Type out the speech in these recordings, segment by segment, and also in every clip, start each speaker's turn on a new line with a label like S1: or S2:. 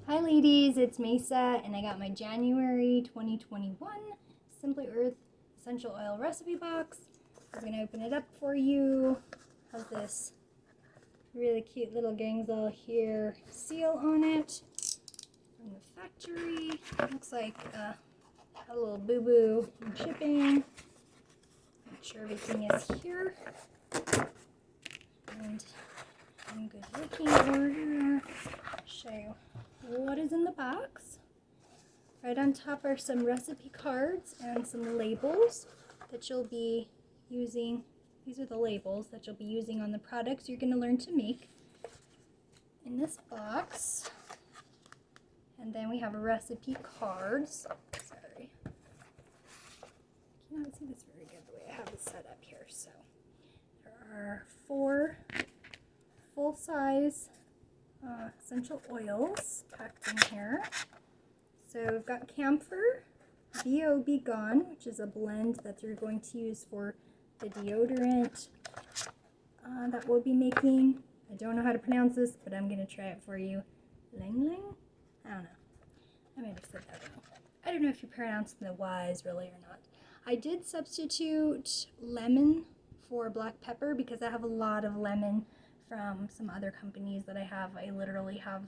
S1: Hi ladies, it's Mesa and I got my January 2021 Simply Earth Essential Oil Recipe Box. I'm going to open it up for you. Has this really cute little Gangzel here seal on it from the factory. Looks like a little boo-boo in shipping. Make sure everything is here and in good working order. Show you what is in the box. Right on top are some recipe cards and some labels that you'll be using. These are the labels that you'll be using on the products you're going to learn to make in this box. And then we have recipe cards. Sorry, I cannot see this very good the way I have it set up here. So there are 4 full-size essential oils packed in here. So we've got camphor, B.O.B. Gone, which is a blend that you're going to use for the deodorant that we'll be making. I don't know how to pronounce this, but I'm going to try it for you. Lang Lang? I don't know. I might have said that wrong. I don't know if you pronounce the Y's really or not. I did substitute lemon for black pepper because I have a lot of lemon from some other companies that I have. I literally have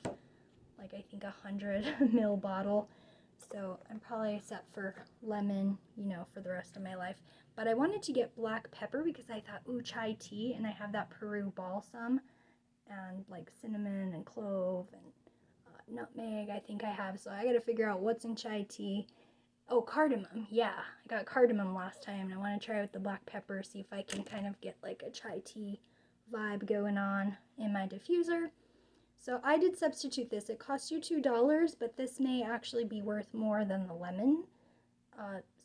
S1: like I think 100 ml bottle, so I'm probably set for lemon, for the rest of my life. But I wanted to get black pepper because I thought, ooh, chai tea, and I have that Peru balsam and like cinnamon and clove and nutmeg I think I have, so I gotta figure out what's in chai tea. Oh, cardamom. Yeah, I got cardamom last time and I want to try with the black pepper, see if I can kind of get like a chai tea vibe going on in my diffuser. So I did substitute this. It cost you $2, but this may actually be worth more than the lemon.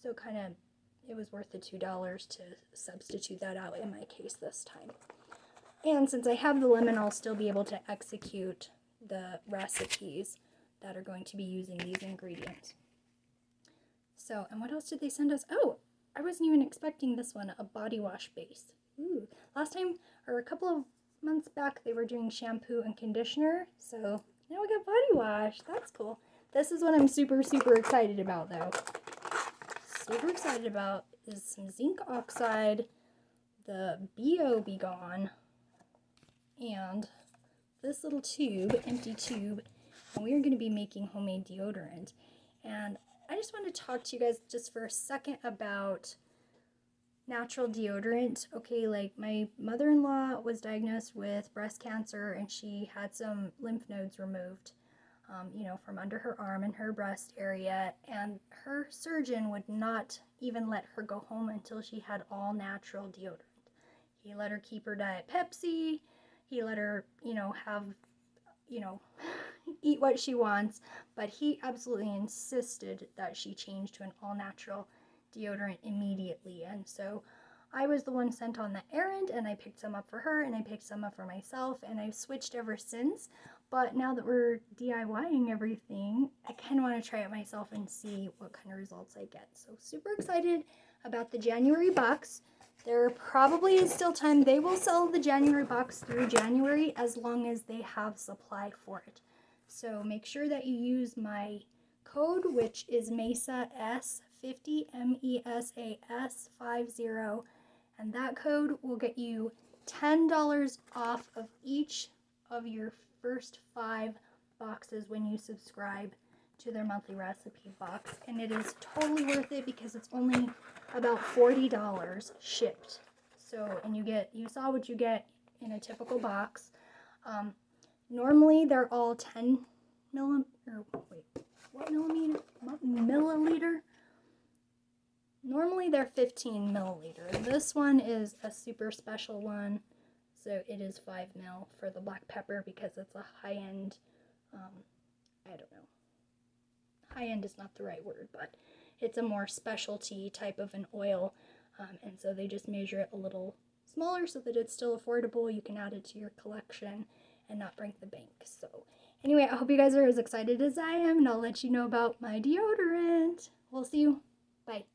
S1: So kind of, it was worth the $2 to substitute that out in my case this time. And since I have the lemon, I'll still be able to execute the recipes that are going to be using these ingredients. So, and what else did they send us? Oh, I wasn't even expecting this one, a body wash base. Ooh, last time, or a couple of months back, they were doing shampoo and conditioner, so now we got body wash. That's cool. This is what I'm super excited about, though. Super excited about is some zinc oxide, the B.O.B. Gone, and this little tube, empty tube, and we are going to be making homemade deodorant. And I just want to talk to you guys just for a second about natural deodorant. Okay, like my mother-in-law was diagnosed with breast cancer and she had some lymph nodes removed, from under her arm and her breast area, and her surgeon would not even let her go home until she had all natural deodorant. He let her keep her Diet Pepsi. He let her, have, eat what she wants, but he absolutely insisted that she change to an all-natural deodorant immediately. And so I was the one sent on the errand, and I picked some up for her and I picked some up for myself, and I've switched ever since. But now that we're DIYing everything, I kind of want to try it myself and see what kind of results I get. So super excited about the January box. There probably is still time. They will sell the January box through January as long as they have supply for it. So make sure that you use my code, which is MESAS50, MESAS50, and that code will get you $10 off of each of your first 5 boxes when you subscribe to their monthly recipe box, and it is totally worth it because it's only about $40 shipped. So, and you saw what you get in a typical box. Normally they're all 10 milliliter? Normally they're 15 milliliter. This one is a super special one, so it is 5 mil for the black pepper because it's a high-end, I don't know. High-end is not the right word, but it's a more specialty type of an oil, and so they just measure it a little smaller so that it's still affordable. You can add it to your collection and not break the bank. So anyway, I hope you guys are as excited as I am, and I'll let you know about my deodorant. We'll see you. Bye.